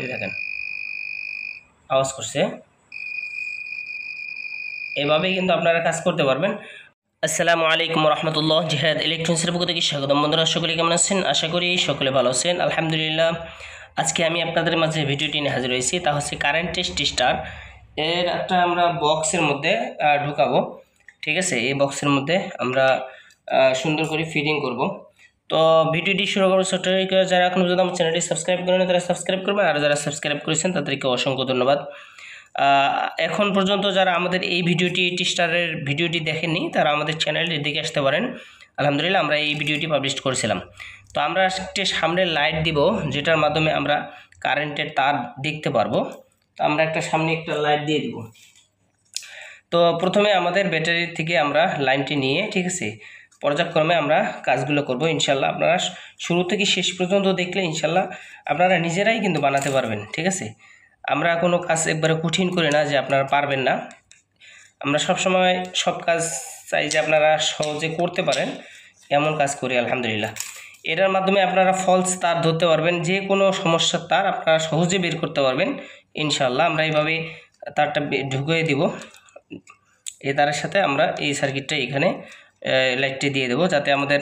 এই দেখেন আওয়াজ করছে। এভাবেই কিন্তু আপনারা কাজ করতে পারবেন। আসসালামু আলাইকুম রহমতুল্লাহ। জিহাদ ইলেকট্রনিক্সের পক্ষ থেকে স্বাগতম। বন্ধুরা সকলে কেমন আছেন? আশা করি সকলে ভালো আছেন, আলহামদুলিল্লাহ। আজকে আমি আপনাদের মাঝে ভিডিওটি নিয়ে হাজির হয়েছি, তা হচ্ছে কারেন্ট টেস্টার এর একটা আমরা বক্সের মধ্যে ঢুকাবো। ঠিক আছে, এই বক্সের মধ্যে আমরা সুন্দর করে ফিটিং করব। তো ভিডিওটি শুরু করার ছোট্ট যারা এখন পর্যন্ত আমার চ্যানেলটি সাবস্ক্রাইব করেন তারা সাবস্ক্রাইব করবেন, আর যারা সাবস্ক্রাইব করেছেন তাদেরকে অসংখ্য ধন্যবাদ। এখন পর্যন্ত যারা আমাদের এই টেস্টারের ভিডিওটি দেখেননি তারা আমাদের চ্যানেলের দিকে আসতে পারেন। আলহামদুলিল্লাহ আমরা এই ভিডিওটি পাবলিশ করেছিলাম। তো আমরা একটি সামনে লাইট দিব, যেটার মাধ্যমে আমরা কারেন্টের তার দেখতে পারবো। তো আমরা সামনে একটা লাইট দিয়ে দিব। তো প্রথমে আমাদের ব্যাটারি থেকে আমরা লাইনটি নিয়ে, ঠিক আছে, পর্যায়ক্রমে আমরা কাজগুলো করব ইনশাল্লাহ। আপনারা শুরু থেকে শেষ পর্যন্ত দেখলে ইনশাল্লাহ আপনারা নিজেরাই কিন্তু বানাতে পারবেন। ঠিক আছে, আমরা কোনো কাজ একবারে কঠিন করি না যে আপনারা পারবেন না। আমরা সবসময় সব কাজ চাই যে আপনারা সহজে করতে পারেন, এমন কাজ করি আলহামদুলিল্লাহ। এটার মাধ্যমে আপনারা ফলস তার ধরতে পারবেন, যে কোনো সমস্যার তার আপনারা সহজে বের করতে পারবেন ইনশাল্লাহ। আমরা এইভাবে তারটা ঢুকিয়ে দিব। এই তারের সাথে আমরা এই সার্কিটটা এখানে লাইটটি দিয়ে দেবো, যাতে আমাদের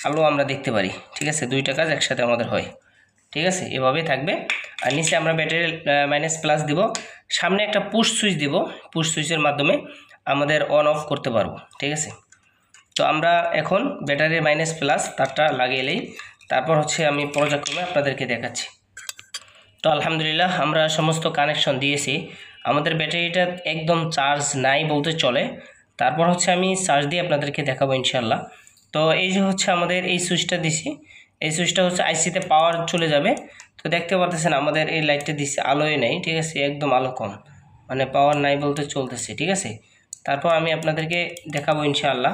আলো আমরা দেখতে পারি। ঠিক আছে, দুইটা কাজ একসাথে আমাদের হয়। ঠিক আছে, এভাবেই থাকবে। আর নিচে আমরা ব্যাটারি মাইনাস প্লাস দিব, সামনে একটা পুশ সুইচ দিব। পুশ সুইচের মাধ্যমে আমাদের অন অফ করতে পারবো। ঠিক আছে, তো আমরা এখন ব্যাটারির মাইনাস প্লাস তারটা লাগিয়েলেই তারপর হচ্ছে আমি পর্যায়ক্রমে আপনাদেরকে দেখাচ্ছি। তো আলহামদুলিল্লাহ আমরা সমস্ত কানেকশন দিয়েছি। আমাদের ব্যাটারিটা একদম চার্জ নাই বলতে চলে। তারপর হচ্ছে আমি চার্জ দিয়ে আপনাদেরকে দেখাবো ইনশাল্লাহ। তো এই যে হচ্ছে আমাদের এই সুইচটা দিছি, এই সুইচটা হচ্ছে আইসিতে পাওয়ার চলে যাবে। তো দেখতে পাচ্ছেন আমাদের এই লাইটটা দিচ্ছে, আলোই নেই। ঠিক আছে, একদম আলো কম, মানে পাওয়ার নাই বলতে চলতেছে। ঠিক আছে, তারপর আমি আপনাদেরকে দেখাবো ইনশাআল্লাহ।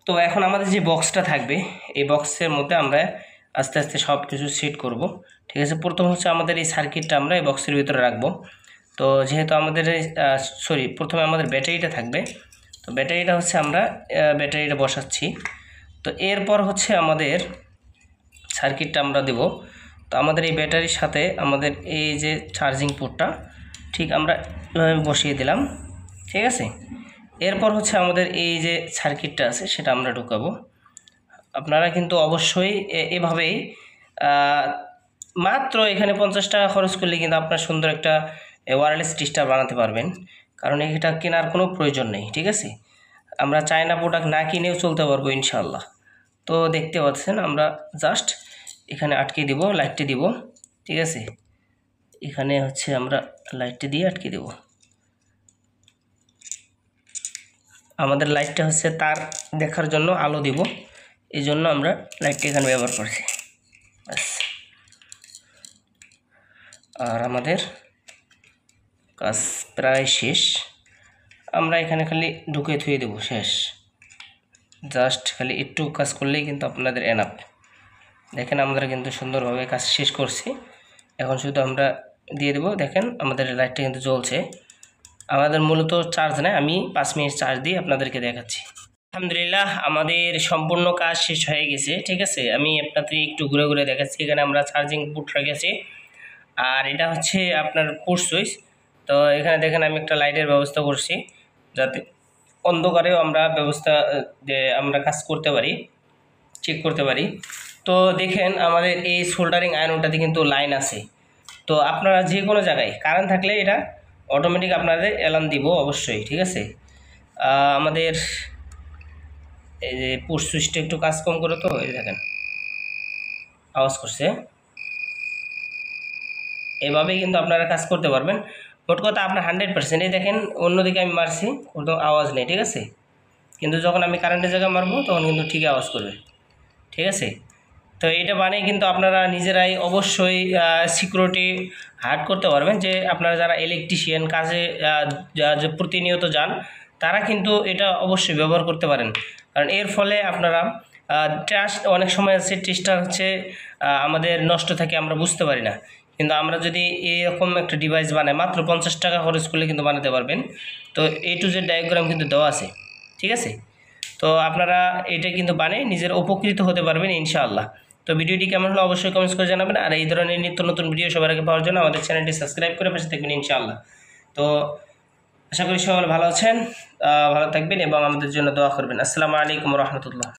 তো এখন আমাদের যে বক্সটা থাকবে, এই বক্সের মধ্যে আমরা আস্তে আস্তে সব কিছু সেট করব। ঠিক আছে, প্রথম হচ্ছে আমাদের এই সার্কিটটা আমরা এই বক্সের ভিতরে রাখবো। তো যেহেতু আমাদের প্রথমে আমাদের ব্যাটারিটা থাকবে, তো ব্যাটারিটা হচ্ছে আমরা ব্যাটারিটা বসাচ্ছি। তো এরপর হচ্ছে আমাদের সার্কিটটা আমরা দেব। তো আমাদের এই ব্যাটারির সাথে আমাদের এই যে চার্জিং পোর্টটা ঠিক আমরা বসিয়ে দিলাম। ঠিক আছে, এরপর হচ্ছে আমাদের এই যে সার্কিটটা আছে সেটা আমরা ঢুকাবো। আপনারা কিন্তু অবশ্যই এভাবেই মাত্র এখানে 50 টাকা খরচ করলে কিন্তু আপনার সুন্দর একটা ওয়্যারলেস টেস্টার বানাতে পারবেন, কারণ এটা কেনার কোনো প্রয়োজন নেই। ঠিক আছে, আমরা চায়না প্রোডাক্ট না কিনেও চলতে পারবো ইনশাআল্লাহ। তো দেখতে পাচ্ছেন আমরা জাস্ট এখানে আটকে দিব, লাইটটি দিব। ঠিক আছে, এখানে হচ্ছে আমরা লাইটটি দিয়ে আটকে দেব। আমাদের লাইটটা হচ্ছে তার দেখার জন্য, আলো দিব, এই জন্য আমরা লাইটটা এখানে ব্যবহার করছি। আর আমাদের কাজ প্রায় শেষ। আমরা এখানে খালি ঢুকে থুয়ে দেব, শেষ। জাস্ট খালি একটু কাজ করলেই কিন্তু আপনাদের এনাফ। দেখেন আমরা কিন্তু সুন্দরভাবে কাজ শেষ করছি। এখন শুধু আমরা দিয়ে দেব। দেখেন আমাদের লাইটটা কিন্তু জ্বলছে। আমাদের মূলত চার্জ নেই, আমি 5 মিনিট চার্জ দিয়ে আপনাদেরকে দেখাচ্ছি। আলহামদুলিল্লাহ আমাদের সম্পূর্ণ কাজ শেষ হয়ে গেছে। ঠিক আছে, আমি আপনাদের একটু ঘুরে ঘুরে দেখাচ্ছি। এখানে আমরা চার্জিং পোর্ট রেখেছি, আর এটা হচ্ছে আপনার পুশ সুইচ। তো এখানে দেখেন আমি একটা লাইটের ব্যবস্থা করছি, যাতে অন্ধকারেও আমরা আমরা কাজ করতে পারি, চেক করতে পারি। তো দেখেন আমাদের এই সোল্ডারিং আয়রনটাতে কিন্তু লাইন আছে। তো আপনারা যে কোনো জায়গায় কারেন্ট থাকলে এটা অটোমেটিক আপনাদের অ্যালার্ম দিব অবশ্যই। ঠিক আছে, আমাদের এই যে পুশ সুইচটা একটু কাজ কম করে, তো এই দেখেন আওয়াজ করছে। এভাবেই কিন্তু আপনারা কাজ করতে পারবেন। মোট কথা আপনার 100%। এই দেখেন অন্যদিকে আমি মারছি, কোনো আওয়াজ নেই। ঠিক আছে, কিন্তু যখন আমি কারেন্টের জায়গায় মারবো তখন কিন্তু ঠিক আওয়াজ করবে। ঠিক আছে, তো এটা বানিয়ে কিন্তু আপনারা নিজেরাই অবশ্যই সিকিউরিটি হার্ড করতে পারবেন। যে আপনারা যারা ইলেকট্রিশিয়ান কাজে প্রতিনিয়ত যান, তারা কিন্তু এটা অবশ্যই ব্যবহার করতে পারেন। কারণ এর ফলে আপনারা ট্রাস্ট, অনেক সময় আছে টেস্টার হচ্ছে আমাদের নষ্ট থাকে, আমরা বুঝতে পারি না। কিন্তু আমরা যদি এরকম একটা ডিভাইস বানাই, মাত্র 50 টাকা খরচ করলে কিন্তু বানাতে পারবেন। তো A to Z ডায়াগ্রাম কিন্তু দেওয়া আছে। ঠিক আছে, তো আপনারা এটা কিন্তু বানিয়ে নিজের উপকৃত হতে পারবেন ইনশাআল্লাহ। তো ভিডিওটি কেমন হলো অবশ্যই কমেন্টস করে জানাবেন। আর এই ধরনের নিত্য নতুন ভিডিও সবার আগে পাওয়ার জন্য আমাদের চ্যানেলটি সাবস্ক্রাইব করে পাশে থাকবেন ইনশাআল্লাহ। তো আশা করি সবাই ভালো আছেন, ভালো থাকবেন এবং আমাদের জন্য দোয়া করবেন। আসসালামু আলাইকুম রহমতুল্লাহ।